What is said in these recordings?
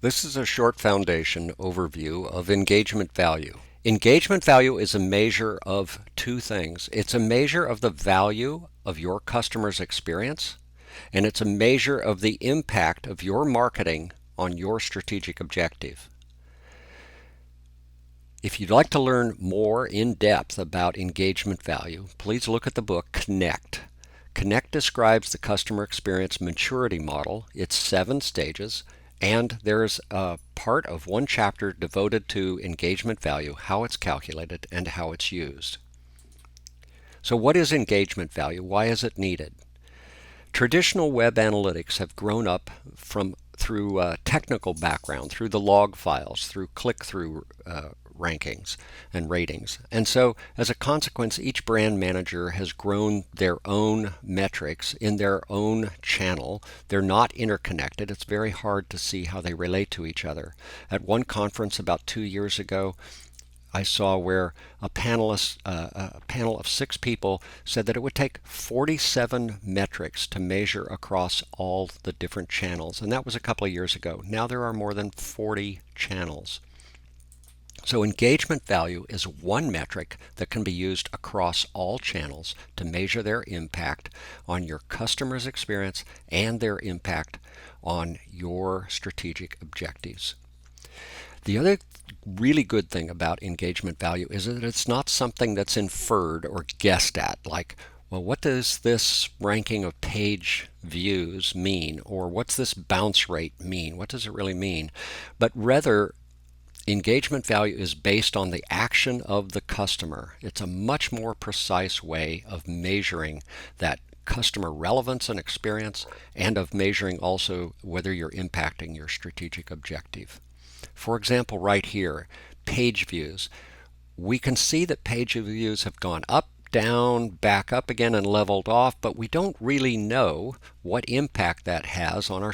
This is a short foundation overview of engagement value. Engagement value is a measure of two things. It's a measure of the value of your customer's experience, and it's a measure of the impact of your marketing on your strategic objective. If you'd like to learn more in depth about engagement value, please look at the book Connect. Connect describes the customer experience maturity model, its 7 stages, and there's a part of one chapter devoted to engagement value, how it's calculated, and how it's used. So what is engagement value? Why is it needed? Traditional web analytics have grown up through technical background, through the log files, through click-through rankings and ratings. And so as a consequence, each brand manager has grown their own metrics in their own channel. They're not interconnected. It's very hard to see how they relate to each other. At one conference about 2 years ago, I saw where a panel of 6 people said that it would take 47 metrics to measure across all the different channels. And that was a couple of years ago. Now there are more than 40 channels. So engagement value is one metric that can be used across all channels to measure their impact on your customer's experience and their impact on your strategic objectives. The other really good thing about engagement value is that it's not something that's inferred or guessed at, like, well, what does this ranking of page views mean? Or what's this bounce rate mean? What does it really mean? But rather, engagement value is based on the action of the customer. It's a much more precise way of measuring that customer relevance and experience, and of measuring also whether you're impacting your strategic objective. For example, right here, page views. We can see that page views have gone up, down, back up again, and leveled off, but we don't really know what impact that has on our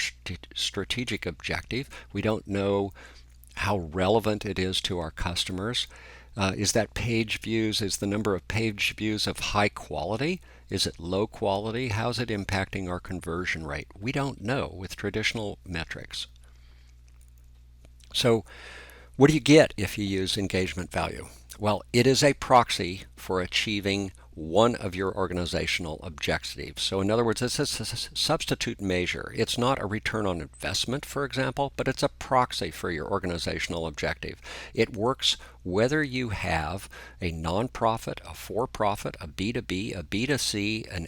strategic objective. We don't know how relevant it is to our customers. Is that page views, is the number of page views of high quality? Is it low quality? How's it impacting our conversion rate? We don't know with traditional metrics. So what do you get if you use engagement value? Well, it is a proxy for achieving one of your organizational objectives. So in other words, it's a substitute measure. It's not a return on investment, for example, but it's a proxy for your organizational objective. It works whether you have a nonprofit, a for-profit, a B2B, a B2C, an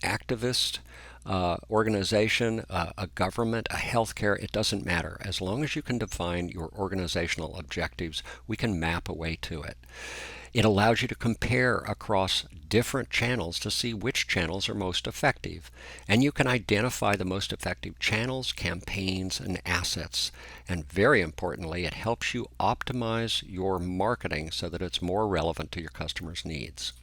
activist organization, a government, a healthcare, it doesn't matter. As long as you can define your organizational objectives, we can map a way to it. It allows you to compare across different channels to see which channels are most effective. And you can identify the most effective channels, campaigns, and assets. And very importantly, it helps you optimize your marketing so that it's more relevant to your customers' needs.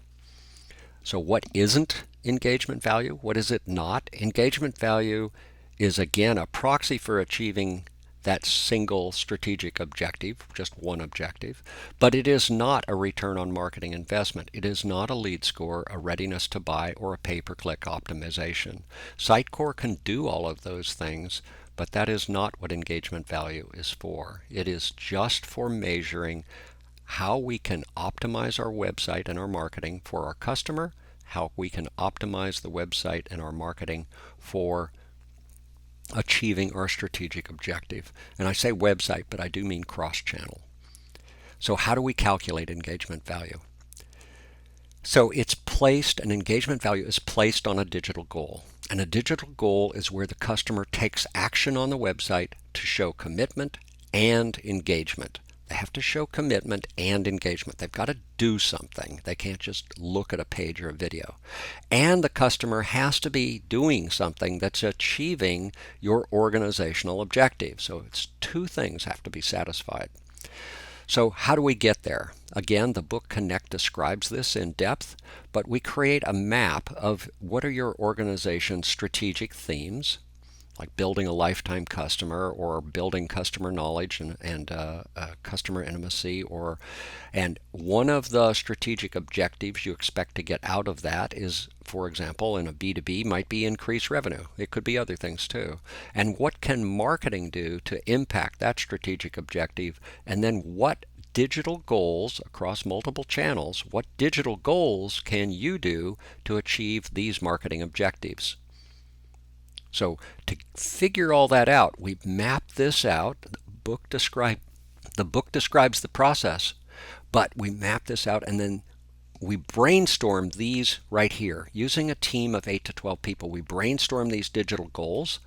So what isn't engagement value? What is it not? Engagement value is, again, a proxy for achieving that single strategic objective, just one objective, but it is not a return on marketing investment. It is not a lead score, a readiness to buy, or a pay-per-click optimization. Sitecore can do all of those things, but that is not what engagement value is for. It is just for measuring how we can optimize our website and our marketing for our customer, how we can optimize the website and our marketing for achieving our strategic objective. And I say website, but I do mean cross-channel. So how do we calculate engagement value? So an engagement value is placed on a digital goal. And a digital goal is where the customer takes action on the website to show commitment and engagement. They have to show commitment and engagement. They've got to do something. They can't just look at a page or a video. And the customer has to be doing something that's achieving your organizational objective. So it's two things have to be satisfied. So how do we get there? Again, the book Connect describes this in depth, but we create a map of what are your organization's strategic themes, like building a lifetime customer or building customer knowledge and customer intimacy. And one of the strategic objectives you expect to get out of that is, for example, in a B2B might be increase revenue. It could be other things too. And what can marketing do to impact that strategic objective? And then what digital goals across multiple channels, what digital goals can you do to achieve these marketing objectives? So to figure all that out, we map this out. The book describes the process, but we map this out and then we brainstorm these right here. Using a team of 8 to 12 people, we brainstorm these digital goals.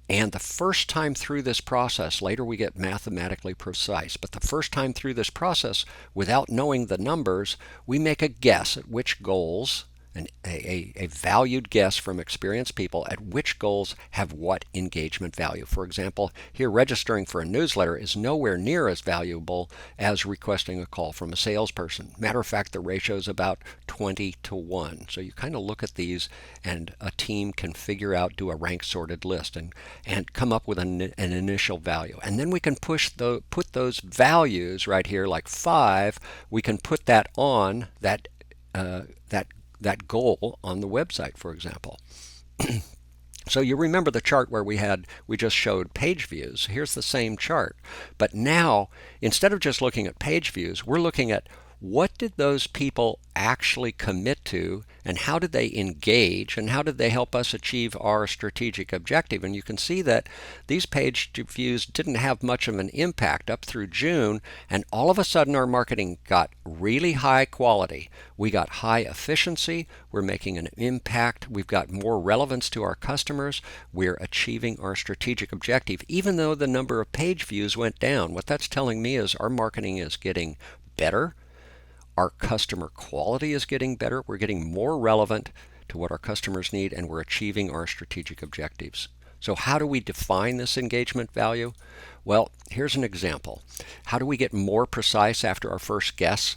And the first time through this process, later we get mathematically precise, but the first time through this process, without knowing the numbers, we make a guess at which goals, a valued guess from experienced people at which goals have what engagement value. For example, here registering for a newsletter is nowhere near as valuable as requesting a call from a salesperson. Matter of fact, the ratio is about 20 to 1. So you kind of look at these and a team can figure out, do a rank sorted list and come up with an initial value. And then we can put those values right here, like 5, we can put that on that goal on the website, for example. So you remember the chart where we just showed page views. Here's the same chart. But now, instead of just looking at page views, we're looking at what did those people actually commit to, and how did they engage, and how did they help us achieve our strategic objective? And you can see that these page views didn't have much of an impact up through June, and all of a sudden our marketing got really high quality. We got high efficiency, we're making an impact, we've got more relevance to our customers, we're achieving our strategic objective, even though the number of page views went down. What that's telling me is our marketing is getting better. Our customer quality is getting better. We're getting more relevant to what our customers need, and we're achieving our strategic objectives. So how do we define this engagement value? Well, here's an example. How do we get more precise after our first guess?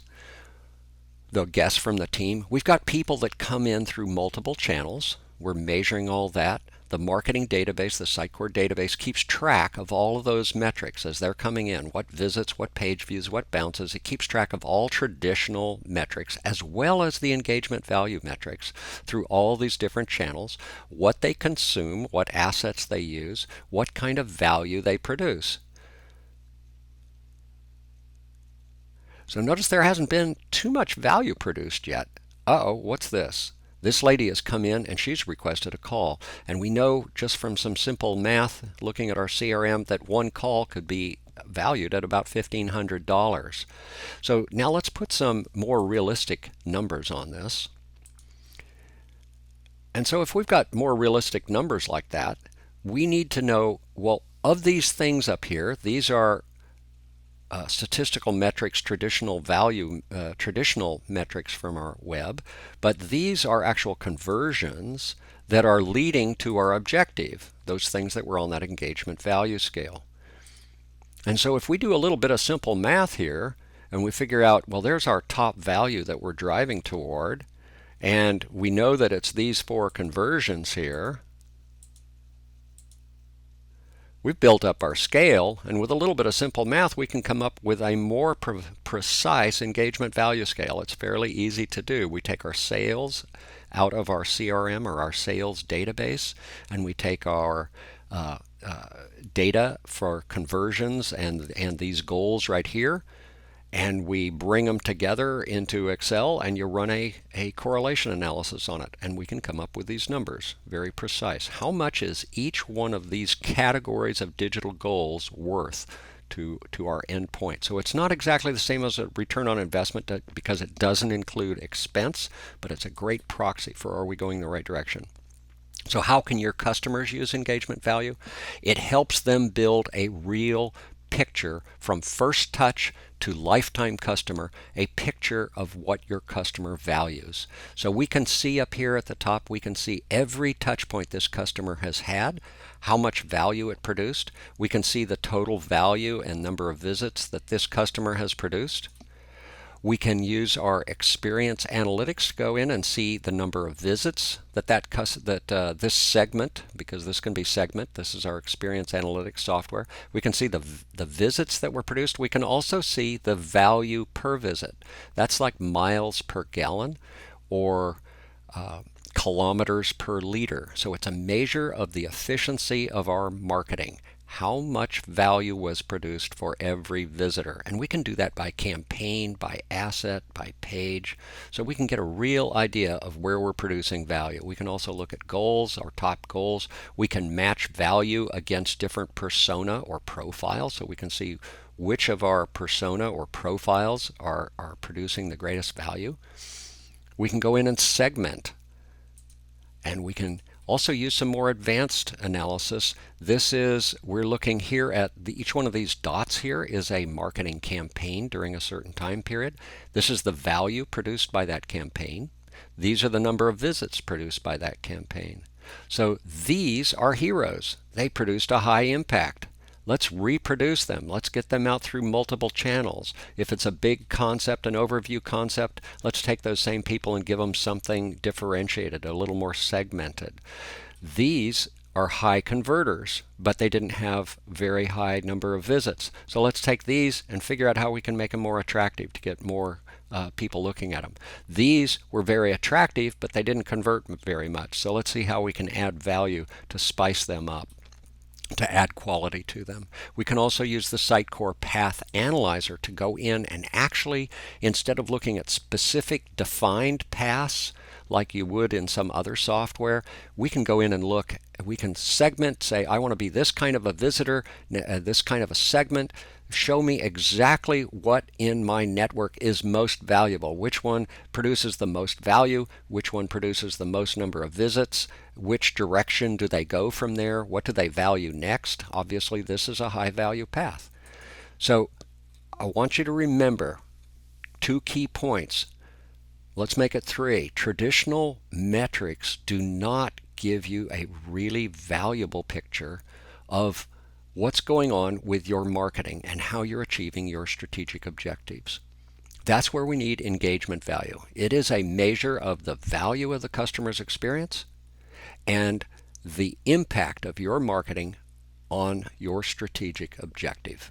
The guess from the team. We've got people that come in through multiple channels. We're measuring all that. The marketing database, the Sitecore database, keeps track of all of those metrics as they're coming in. What visits, what page views, what bounces. It keeps track of all traditional metrics as well as the engagement value metrics through all these different channels, what they consume, what assets they use, what kind of value they produce. So notice there hasn't been too much value produced yet. Uh-oh, what's this? This lady has come in and she's requested a call. And we know just from some simple math, looking at our CRM, that one call could be valued at about $1,500. So now let's put some more realistic numbers on this. And so if we've got more realistic numbers like that, we need to know, well, of these things up here, these are statistical metrics, traditional metrics from our web, but these are actual conversions that are leading to our objective, those things that were on that engagement value scale. And so if we do a little bit of simple math here, and we figure out, well, there's our top value that we're driving toward, and we know that it's these 4 conversions here, we've built up our scale, and with a little bit of simple math, we can come up with a more precise engagement value scale. It's fairly easy to do. We take our sales out of our CRM or our sales database, and we take our data for conversions and these goals right here, and we bring them together into Excel, and you run a correlation analysis on it, and we can come up with these numbers, very precise. How much is each one of these categories of digital goals worth to our endpoint? So it's not exactly the same as a return on investment because it doesn't include expense, but it's a great proxy for are we going the right direction. So how can your customers use engagement value? It helps them build a real picture from first touch to lifetime customer, a picture of what your customer values. So we can see up here at the top, we can see every touch point this customer has had, how much value it produced. We can see the total value and number of visits that this customer has produced. We can use our experience analytics to go in and see the number of visits this segment, because this can be segment, this is our experience analytics software. We can see the visits that were produced. We can also see the value per visit. That's like miles per gallon or kilometers per liter. So it's a measure of the efficiency of our marketing. How much value was produced for every visitor? And we can do that by campaign, by asset, by page. So we can get a real idea of where we're producing value. We can also look at goals, our top goals. We can match value against different persona or profiles. So we can see which of our persona or profiles are producing the greatest value. We can go in and segment, and we can also use some more advanced analysis. We're looking here at each one of these dots here is a marketing campaign during a certain time period. This is the value produced by that campaign. These are the number of visits produced by that campaign. So these are heroes. They produced a high impact. Let's reproduce them. Let's get them out through multiple channels. If it's a big concept, an overview concept, let's take those same people and give them something differentiated, a little more segmented. These are high converters, but they didn't have very high number of visits. So let's take these and figure out how we can make them more attractive to get more people looking at them. These were very attractive, but they didn't convert very much. So let's see how we can add value to spice them up, to add quality to them. We can also use the Sitecore Path Analyzer to go in and actually, instead of looking at specific defined paths like you would in some other software, we can go in and look, we can segment, say, I want to be this kind of a visitor, this kind of a segment. Show me exactly what in my network is most valuable. Which one produces the most value? Which one produces the most number of visits? Which direction do they go from there? What do they value next? Obviously, this is a high value path. So I want you to remember 2 key points. Let's make it 3. Traditional metrics do not give you a really valuable picture of what's going on with your marketing and how you're achieving your strategic objectives. That's where we need engagement value. It is a measure of the value of the customer's experience and the impact of your marketing on your strategic objective.